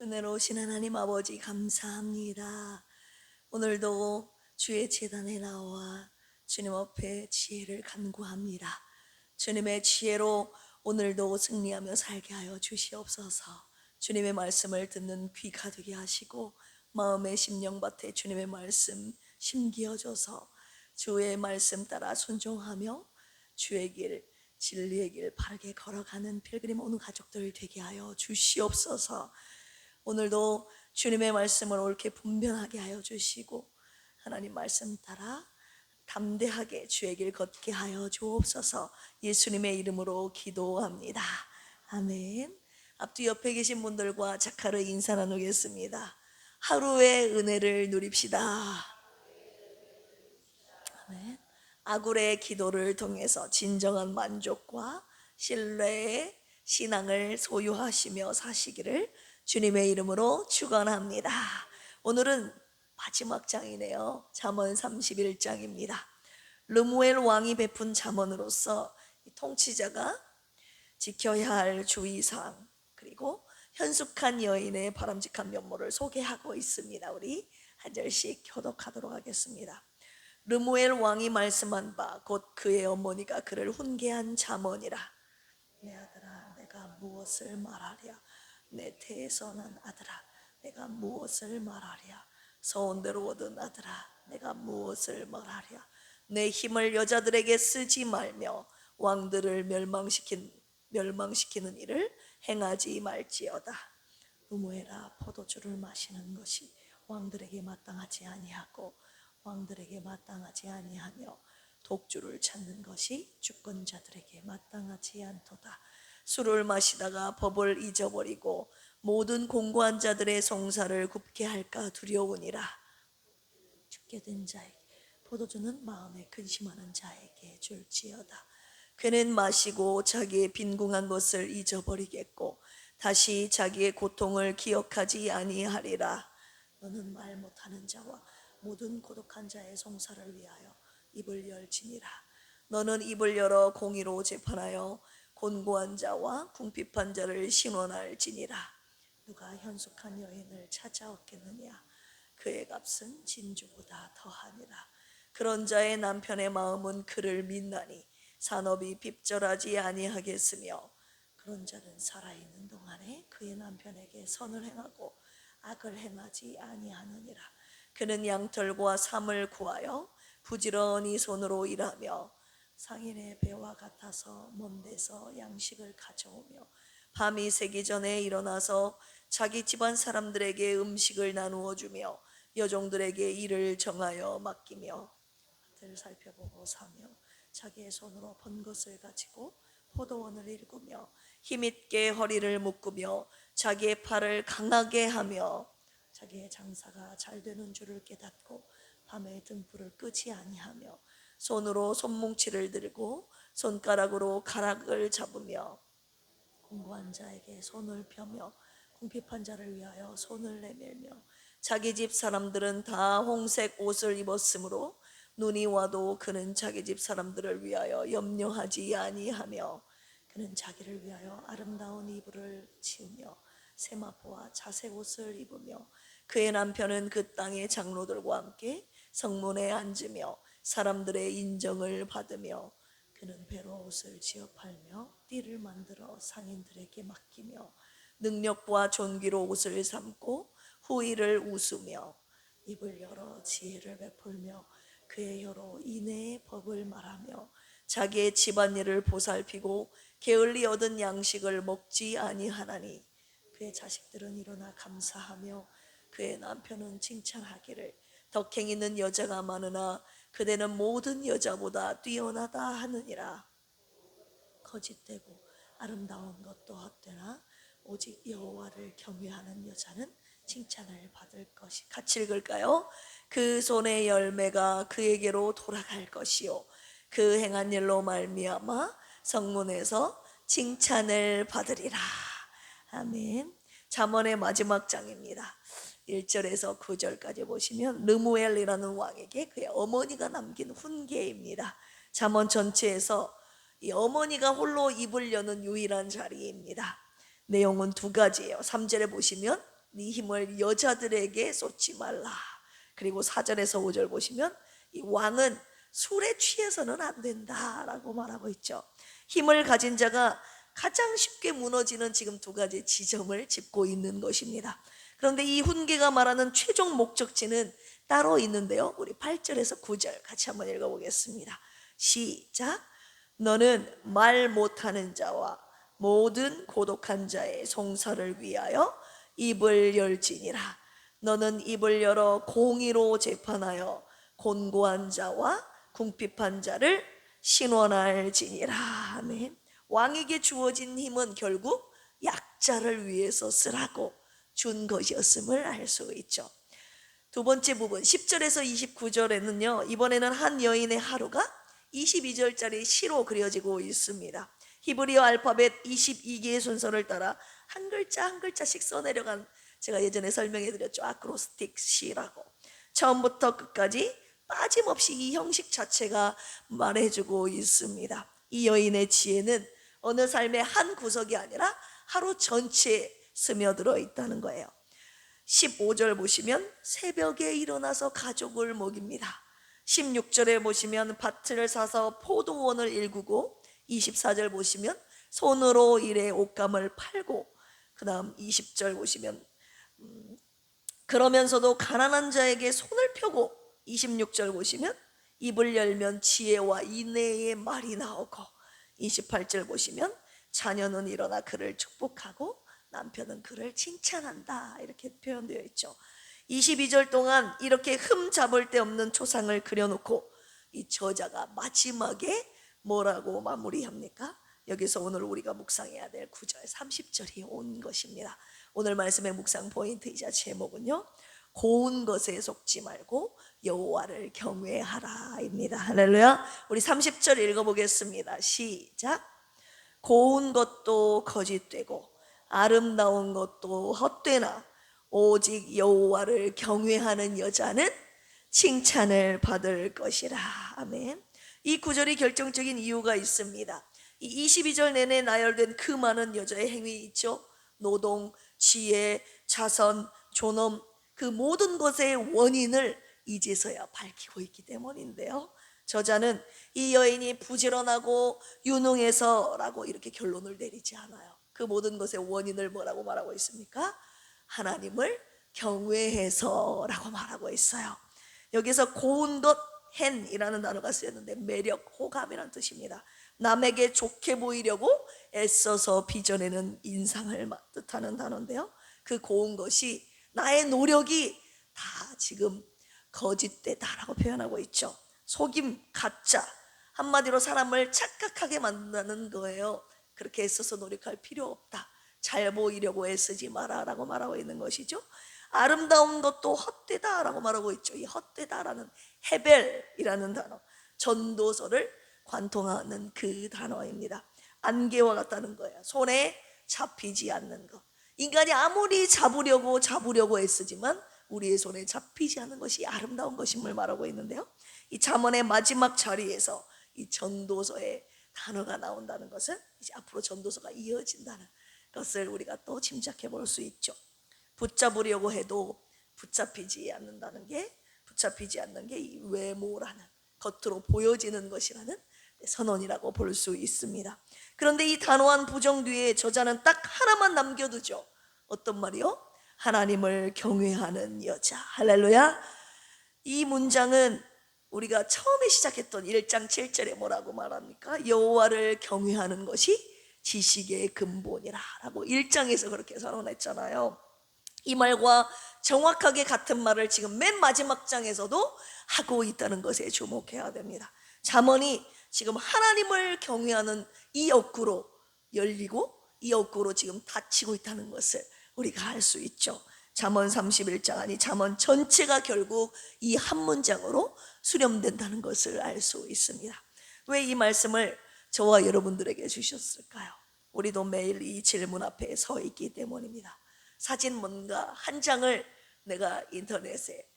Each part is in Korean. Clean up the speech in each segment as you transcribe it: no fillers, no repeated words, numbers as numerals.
은혜로우신 하나님 아버지 감사합니다. 오늘도 주의 제단에 나와 주님 앞에 지혜를 간구합니다. 주님의 지혜로 오늘도 승리하며 살게 하여 주시옵소서. 주님의 말씀을 듣는 귀가 되게 하시고 마음의 심령밭에 주님의 말씀 심기어줘서 주의 말씀 따라 순종하며 주의 길 진리의 길 바르게 걸어가는 필그림 오는 가족들 되게 하여 주시옵소서. 오늘도 주님의 말씀을 옳게 분별하게 하여 주시고 하나님 말씀 따라 담대하게 주의 길 걷게 하여 주옵소서. 예수님의 이름으로 기도합니다. 아멘. 앞뒤 옆에 계신 분들과 자카르 인사 나누겠습니다. 하루의 은혜를 누립시다. 아멘. 아굴의 기도를 통해서 진정한 만족과 신뢰의 신앙을 소유하시며 사시기를 주님의 이름으로 축원합니다. 오늘은 마지막 장이네요. 잠언 31장입니다. 르무엘 왕이 베푼 잠언으로서 통치자가 지켜야 할 주의사항 그리고 현숙한 여인의 바람직한 면모를 소개하고 있습니다. 우리 한 절씩 교독하도록 하겠습니다. 르무엘 왕이 말씀한 바 곧 그의 어머니가 그를 훈계한 잠언이라. 내 아들아 내가 무엇을 말하랴. 내 태에서 난 아들아 내가 무엇을 말하랴. 소원대로 얻은 아들아 내가 무엇을 말하랴. 내 힘을 여자들에게 쓰지 말며 왕들을 멸망시키는 일을 행하지 말지어다. 르무엘아 포도주를 마시는 것이 왕들에게 마땅하지 아니하고 왕들에게 마땅하지 아니하며 독주를 찾는 것이 주권자들에게 마땅하지 않도다. 술을 마시다가 법을 잊어버리고 모든 공고한 자들의 송사를 굽게 할까 두려우니라. 죽게 된 자에게 포도주는 마음에 근심하는 자에게 줄지어다. 그는 마시고 자기의 빈궁한 것을 잊어버리겠고 다시 자기의 고통을 기억하지 아니하리라. 너는 말 못하는 자와 모든 고독한 자의 송사를 위하여 입을 열지니라. 너는 입을 열어 공의로 재판하여 곤고한 자와 궁핍한 자를 신원할지니라. 누가 현숙한 여인을 찾아왔겠느냐. 그의 값은 진주보다 더하니라. 그런 자의 남편의 마음은 그를 믿나니 산업이 핍절하지 아니하겠으며 그런 자는 살아있는 동안에 그의 남편에게 선을 행하고 악을 행하지 아니하느니라. 그는 양털과 삼을 구하여 부지런히 손으로 일하며 상인의 배와 같아서 먼 데서 양식을 가져오며 밤이 새기 전에 일어나서 자기 집안 사람들에게 음식을 나누어 주며 여종들에게 일을 정하여 맡기며 밭을 살펴보고 사며 자기의 손으로 번 것을 가지고 포도원을 일구며 힘있게 허리를 묶으며 자기의 팔을 강하게 하며 자기의 장사가 잘 되는 줄을 깨닫고 밤에 등불을 끄지 아니하며 손으로 손뭉치를 들고 손가락으로 가락을 잡으며 공고한 자에게 손을 펴며 궁핍한 자를 위하여 손을 내밀며 자기 집 사람들은 다 홍색 옷을 입었으므로 눈이 와도 그는 자기 집 사람들을 위하여 염려하지 아니하며 그는 자기를 위하여 아름다운 이불을 치우며 세마포와 자색 옷을 입으며 그의 남편은 그 땅의 장로들과 함께 성문에 앉으며 사람들의 인정을 받으며 그는 배로 옷을 지어 팔며 띠를 만들어 상인들에게 맡기며 능력과 존귀로 옷을 삼고 후의를 웃으며 입을 열어 지혜를 베풀며 그의 혀로 인애의 법을 말하며 자기의 집안일을 보살피고 게을리 얻은 양식을 먹지 아니하나니 그의 자식들은 일어나 감사하며 그의 남편은 칭찬하기를 덕행 있는 여자가 많으나 그대는 모든 여자보다 뛰어나다 하느니라. 거짓되고 아름다운 것도 헛되나 오직 여호와를 경외하는 여자는 칭찬을 받을 것이. 같이 읽을까요? 그 손의 열매가 그에게로 돌아갈 것이요 그 행한 일로 말미암아 성문에서 칭찬을 받으리라. 아멘. 잠언의 마지막 장입니다. 1절에서 9절까지 보시면 르무엘이라는 왕에게 그의 어머니가 남긴 훈계입니다. 잠언 전체에서 이 어머니가 홀로 입을 여는 유일한 자리입니다. 내용은 두 가지예요. 3절에 보시면 네 힘을 여자들에게 쏟지 말라. 그리고 4절에서 5절 보시면 이 왕은 술에 취해서는 안 된다라고 말하고 있죠. 힘을 가진 자가 가장 쉽게 무너지는 지금 두 가지 지점을 짚고 있는 것입니다. 그런데 이 훈계가 말하는 최종 목적지는 따로 있는데요. 우리 8절에서 9절 같이 한번 읽어보겠습니다. 시작. 너는 말 못하는 자와 모든 고독한 자의 송사를 위하여 입을 열지니라. 너는 입을 열어 공의로 재판하여 곤고한 자와 궁핍한 자를 신원할지니라. 아멘. 왕에게 주어진 힘은 결국 약자를 위해서 쓰라고 준 것이었음을 알 수 있죠. 두 번째 부분 10절에서 29절에는요, 이번에는 한 여인의 하루가 22절짜리 시로 그려지고 있습니다. 히브리어 알파벳 22개의 순서를 따라 한 글자 한 글자씩 써내려간, 제가 예전에 설명해 드렸죠, 아크로스틱 시라고. 처음부터 끝까지 빠짐없이 이 형식 자체가 말해주고 있습니다. 이 여인의 지혜는 어느 삶의 한 구석이 아니라 하루 전체에 스며들어 있다는 거예요. 15절 보시면 새벽에 일어나서 가족을 먹입니다. 16절에 보시면 밭을 사서 포도원을 일구고, 24절 보시면 손으로 일해 옷감을 팔고, 그 다음 20절 보시면 그러면서도 가난한 자에게 손을 펴고, 26절 보시면 입을 열면 지혜와 인내의 말이 나오고, 28절 보시면 자녀는 일어나 그를 축복하고 남편은 그를 칭찬한다, 이렇게 표현되어 있죠. 22절 동안 이렇게 흠 잡을 데 없는 초상을 그려놓고 이 저자가 마지막에 뭐라고 마무리합니까? 여기서 오늘 우리가 묵상해야 될 9절 30절이 온 것입니다. 오늘 말씀의 묵상 포인트이자 제목은요, 고운 것에 속지 말고 여호와를 경외하라입니다. 할렐루야. 우리 30절 읽어보겠습니다. 시작. 고운 것도 거짓되고 아름다운 것도 헛되나 오직 여호와를 경외하는 여자는 칭찬을 받을 것이라. 아멘. 이 구절이 결정적인 이유가 있습니다. 이 22절 내내 나열된 그 많은 여자의 행위 있죠. 노동, 지혜, 자선, 존엄, 그 모든 것의 원인을 이제서야 밝히고 있기 때문인데요, 저자는 이 여인이 부지런하고 유능해서라고 이렇게 결론을 내리지 않아요. 그 모든 것의 원인을 뭐라고 말하고 있습니까? 하나님을 경외해서라고 말하고 있어요. 여기서 고운 것, hen이라는 단어가 쓰였는데 매력, 호감이라는 뜻입니다. 남에게 좋게 보이려고 애써서 빚어내는 인상을 뜻하는 단어인데요, 그 고운 것이 나의 노력이 다 지금 거짓되다라고 표현하고 있죠. 속임, 가짜, 한마디로 사람을 착각하게 만드는 거예요. 그렇게 애써서 노력할 필요 없다, 잘 보이려고 애쓰지 마라 라고 말하고 있는 것이죠. 아름다운 것도 헛되다라고 말하고 있죠. 이 헛되다라는 헤벨이라는 단어, 전도서를 관통하는 그 단어입니다. 안개와 같다는 거예요. 손에 잡히지 않는 것. 인간이 아무리 잡으려고 애쓰지만 우리의 손에 잡히지 않는 것이 아름다운 것임을 말하고 있는데요, 이 잠언의 마지막 자리에서 이 전도서의 단어가 나온다는 것은 이제 앞으로 전도서가 이어진다는 것을 우리가 또 짐작해 볼 수 있죠. 붙잡으려고 해도 붙잡히지 않는 게 이 외모라는, 겉으로 보여지는 것이라는 선언이라고 볼 수 있습니다. 그런데 이 단호한 부정 뒤에 저자는 딱 하나만 남겨두죠. 어떤 말이요? 하나님을 경외하는 여자. 할렐루야. 이 문장은 우리가 처음에 시작했던 1장 7절에 뭐라고 말합니까? 여호와를 경외하는 것이 지식의 근본이라 라고 1장에서 그렇게 선언했잖아요. 이 말과 정확하게 같은 말을 지금 맨 마지막 장에서도 하고 있다는 것에 주목해야 됩니다. 잠언이 지금 하나님을 경외하는 이 욕구로 열리고 이 욕구로 지금 닫히고 있다는 것을 우리가 알 수 있죠. 잠언 31장, 아니 잠언 전체가 결국 이 한 문장으로 수렴된다는 것을 알 수 있습니다. 왜 이 말씀을 저와 여러분들에게 주셨을까요? 우리도 매일 이 질문 앞에 서 있기 때문입니다. 사진 뭔가 한 장을 내가 인터넷에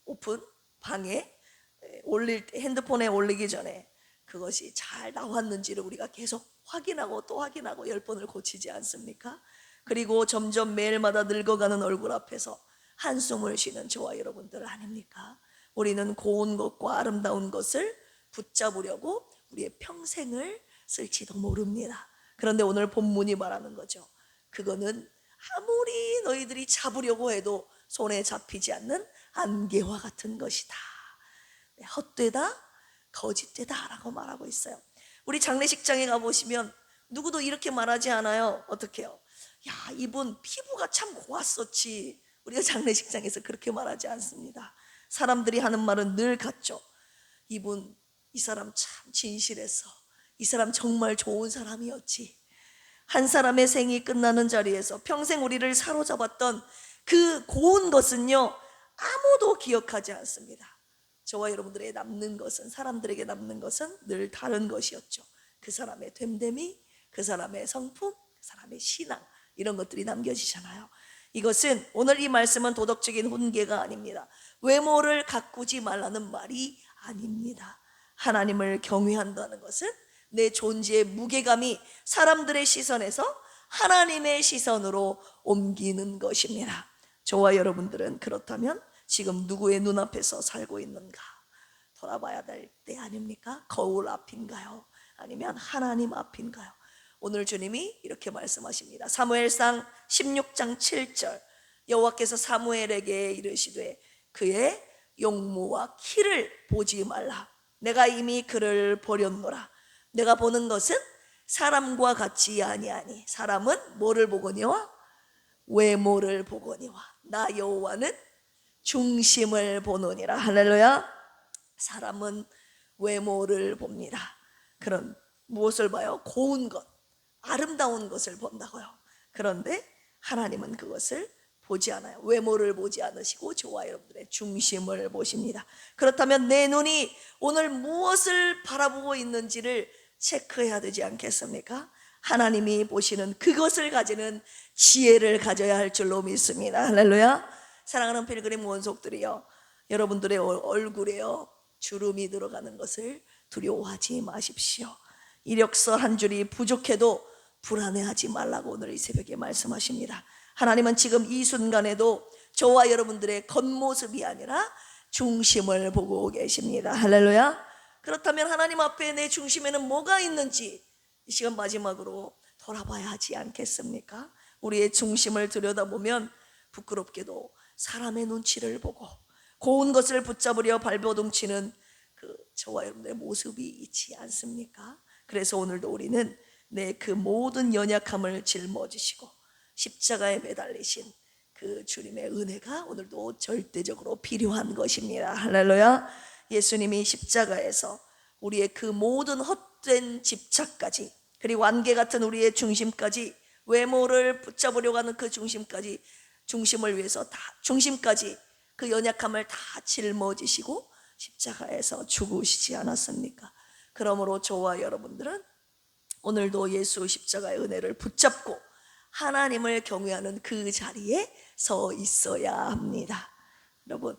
오픈 방에 올릴 때, 핸드폰에 올리기 전에 그것이 잘 나왔는지를 우리가 계속 확인하고 또 확인하고 10번을 고치지 않습니까? 그리고 점점 매일마다 늙어가는 얼굴 앞에서 한숨을 쉬는 저와 여러분들 아닙니까? 우리는 고운 것과 아름다운 것을 붙잡으려고 우리의 평생을 쓸지도 모릅니다. 그런데 오늘 본문이 말하는 거죠. 그거는 아무리 너희들이 잡으려고 해도 손에 잡히지 않는 안개와 같은 것이다. 헛되다, 거짓되다 라고 말하고 있어요. 우리 장례식장에 가보시면 누구도 이렇게 말하지 않아요. 어떻게 해요? 야, 이분 피부가 참 고왔었지. 우리가 장례식장에서 그렇게 말하지 않습니다. 사람들이 하는 말은 늘 같죠. 이 사람 참 진실했어. 이 사람 정말 좋은 사람이었지. 한 사람의 생이 끝나는 자리에서 평생 우리를 사로잡았던 그 고운 것은요, 아무도 기억하지 않습니다. 저와 여러분들의 남는 것은, 사람들에게 남는 것은 늘 다른 것이었죠. 그 사람의 됨됨이, 그 사람의 성품, 그 사람의 신앙, 이런 것들이 남겨지잖아요. 이것은 오늘 이 말씀은 도덕적인 훈계가 아닙니다. 외모를 가꾸지 말라는 말이 아닙니다. 하나님을 경외한다는 것은 내 존재의 무게감이 사람들의 시선에서 하나님의 시선으로 옮기는 것입니다. 저와 여러분들은 그렇다면 지금 누구의 눈앞에서 살고 있는가 돌아봐야 될 때 아닙니까? 거울 앞인가요? 아니면 하나님 앞인가요? 오늘 주님이 이렇게 말씀하십니다. 사무엘상 16장 7절, 여호와께서 사무엘에게 이르시되 그의 용모와 키를 보지 말라. 내가 이미 그를 버렸노라. 내가 보는 것은 사람과 같지 아니하니 사람은 뭐를 보거니와 외모를 보거니와 나 여호와는 중심을 보노니라. 할렐루야. 사람은 외모를 봅니다. 그런 무엇을 봐요? 고운 것, 아름다운 것을 본다고요. 그런데 하나님은 그것을 보지 않아요. 외모를 보지 않으시고 저와 여러분들의 중심을 보십니다. 그렇다면 내 눈이 오늘 무엇을 바라보고 있는지를 체크해야 되지 않겠습니까? 하나님이 보시는 그것을 가지는 지혜를 가져야 할 줄로 믿습니다. 할렐루야. 사랑하는 필그림 원속들이요, 여러분들의 얼굴에요 주름이 들어가는 것을 두려워하지 마십시오. 이력서 한 줄이 부족해도 불안해하지 말라고 오늘 이 새벽에 말씀하십니다. 하나님은 지금 이 순간에도 저와 여러분들의 겉모습이 아니라 중심을 보고 계십니다. 할렐루야. 그렇다면 하나님 앞에 내 중심에는 뭐가 있는지 이 시간 마지막으로 돌아봐야 하지 않겠습니까? 우리의 중심을 들여다보면 부끄럽게도 사람의 눈치를 보고 고운 것을 붙잡으려 발버둥치는 저와 여러분들의 모습이 있지 않습니까? 그래서 오늘도 우리는 내 그 모든 연약함을 짊어지시고 십자가에 매달리신 그 주님의 은혜가 오늘도 절대적으로 필요한 것입니다. 할렐루야. 예수님이 십자가에서 우리의 그 모든 헛된 집착까지, 그리고 안개 같은 우리의 중심까지, 외모를 붙잡으려고 하는 그 중심까지, 중심을 위해서 다, 중심까지 그 연약함을 다 짊어지시고 십자가에서 죽으시지 않았습니까? 그러므로 저와 여러분들은 오늘도 예수 십자가의 은혜를 붙잡고 하나님을 경외하는 그 자리에 서 있어야 합니다. 여러분,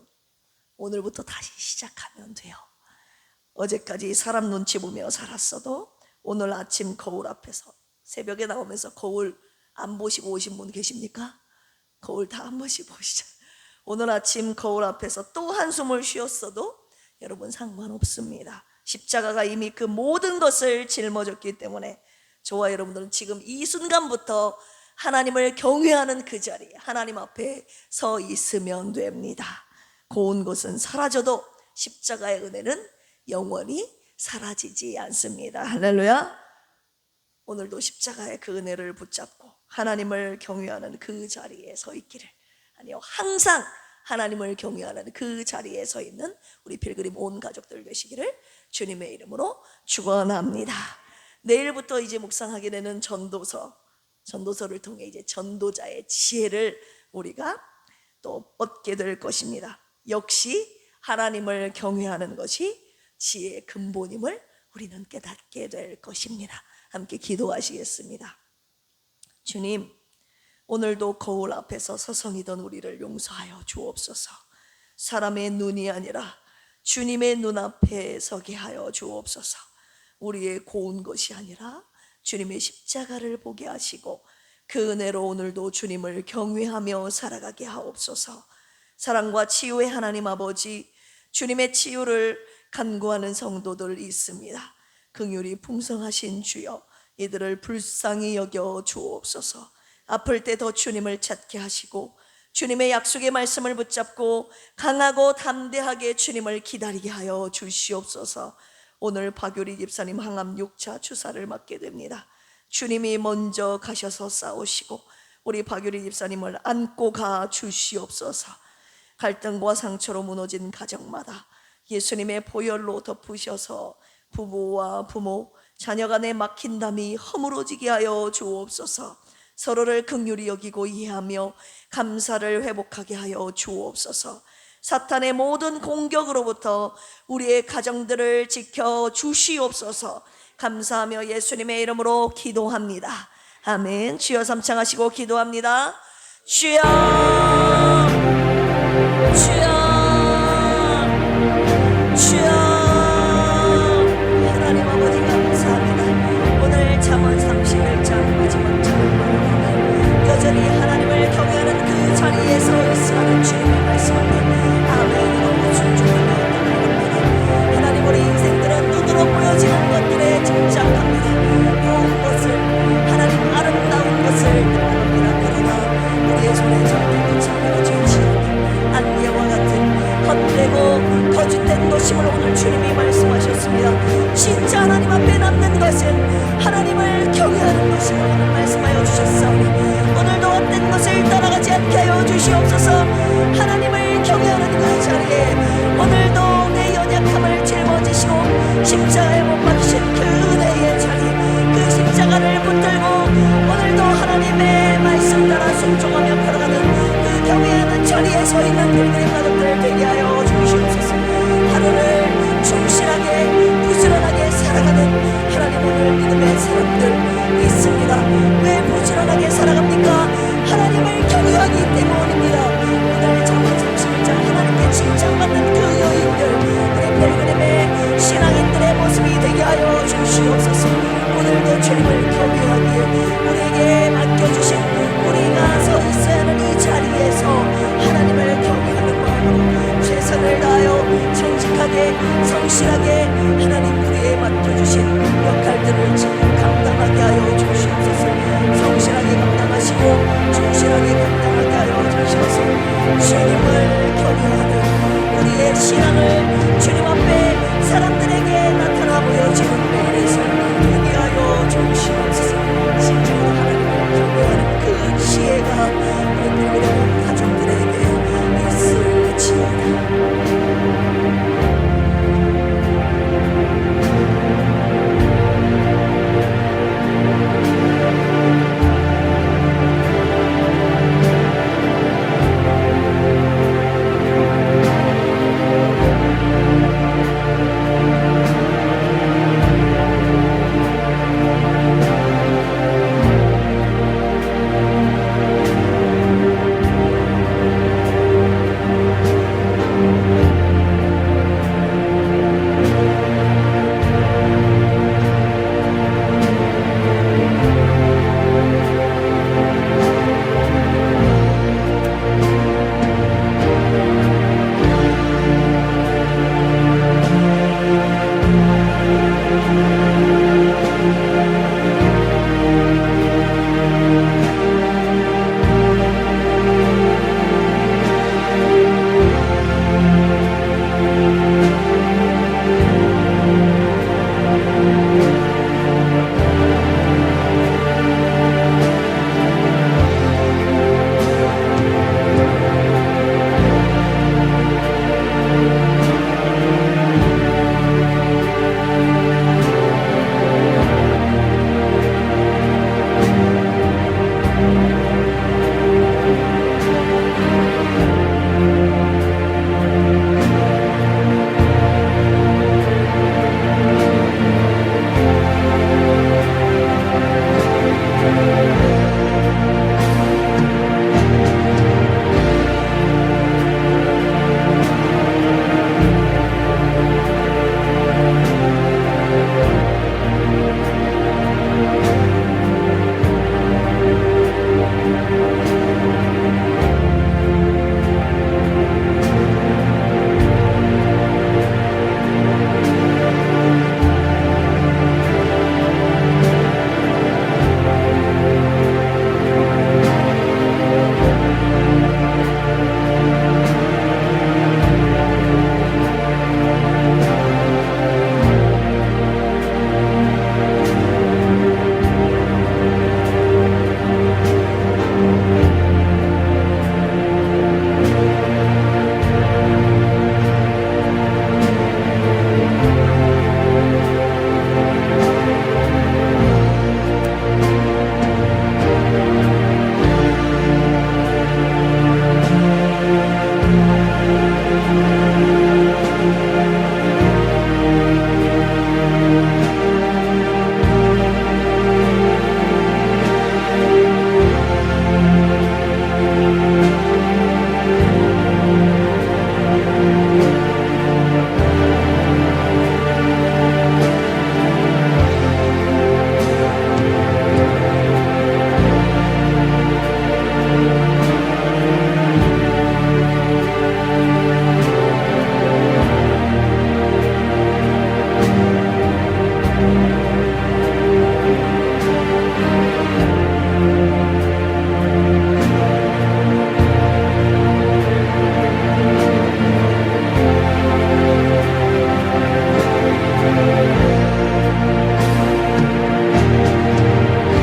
오늘부터 다시 시작하면 돼요. 어제까지 사람 눈치 보며 살았어도 오늘 아침 거울 앞에서 새벽에 나오면서 거울 안 보시고 오신 분 계십니까? 거울 다 한 번씩 보시죠. 오늘 아침 거울 앞에서 또 한숨을 쉬었어도 여러분 상관없습니다. 십자가가 이미 그 모든 것을 짊어졌기 때문에 저와 여러분들은 지금 이 순간부터 하나님을 경외하는 그 자리에 하나님 앞에 서 있으면 됩니다. 고운 것은 사라져도 십자가의 은혜는 영원히 사라지지 않습니다. 할렐루야. 오늘도 십자가의 그 은혜를 붙잡고 하나님을 경외하는 그 자리에 서 있기를, 아니요, 항상 하나님을 경외하는 그 자리에 서 있는 우리 필그림 온 가족들 되시기를 주님의 이름으로 축원합니다. 내일부터 이제 묵상하게 되는 전도서를 통해 이제 전도자의 지혜를 우리가 또 얻게 될 것입니다. 역시 하나님을 경외하는 것이 지혜의 근본임을 우리는 깨닫게 될 것입니다. 함께 기도하시겠습니다. 주님, 오늘도 거울 앞에서 서성이던 우리를 용서하여 주옵소서. 사람의 눈이 아니라 주님의 눈앞에 서게 하여 주옵소서. 우리의 고운 것이 아니라 주님의 십자가를 보게 하시고 그 은혜로 오늘도 주님을 경외하며 살아가게 하옵소서. 사랑과 치유의 하나님 아버지, 주님의 치유를 간구하는 성도들 있습니다. 긍휼이 풍성하신 주여, 이들을 불쌍히 여겨 주옵소서. 아플 때 더 주님을 찾게 하시고 주님의 약속의 말씀을 붙잡고 강하고 담대하게 주님을 기다리게 하여 주시옵소서. 오늘 박유리 집사님 항암 6차 주사를 맞게 됩니다. 주님이 먼저 가셔서 싸우시고 우리 박유리 집사님을 안고 가 주시옵소서. 갈등과 상처로 무너진 가정마다 예수님의 보혈로 덮으셔서 부부와 부모, 자녀 간에 막힌 담이 허물어지게 하여 주옵소서. 서로를 긍휼히 여기고 이해하며 감사를 회복하게 하여 주옵소서. 사탄의 모든 공격으로부터 우리의 가정들을 지켜 주시옵소서. 감사하며 예수님의 이름으로 기도합니다. 아멘. 주여 삼창하시고 기도합니다. 주여, 주여, 주여. 하나님 아버지 감사합니다. 오늘 잠언 31장 마지막 절을 여전히 하나님을 경외하는 그 자리에 서 있으라는 주님의 말씀을 아멘으로 순종하며 따라갑니다. 하나님, 우리 인생들은 눈으로 보여지는 것들에 집착합니다. 좋은 것을, 하나님 아름다운 것을 따라갑니다. 그러나 우리의 손에 절대 붙잡혀 주지 않는 안개와 같은 헛되고 거짓된 것임을 오늘 주님이 말씀하셨습니다. 진짜 하나님 앞에 남는 것은 하나님을 경외하는 것임을 오늘 말씀하여 주셨사오니 오늘도 헛된 것을 따라가지 않게 하여 주시옵소서. 하나님을 경외하는 그 자리에 오늘도 내 연약함을 짊어지시고 십자가에 못 박히신 그 은혜의 자리, 그 십자가를 붙들고 오늘도 하나님의 말씀 따라 순종하며 걸어가는 그 경외하는 자리에 서 있는 필그림 가족들 되게 하여 주시옵소서. 하루를 충실하게 부지런하게 살아가는 하나님, 오늘 믿음의 사람들 있습니다. 왜 부지런하게 살아갑니까? 하나님을 경외하기 때문입니다. 오늘 잠언 31장 하나님께 칭찬받는 그 여인들, 우리 필그림의 신앙인들의 모습이 되게 하여 주시옵소서. 오늘도 주님을 경외하기에 우리에게 맡겨주신 우리가 서 있어야 하는 이 자리에서 하나님을 경외하는 마음으로 최선을 다하여 정직하게 성실하게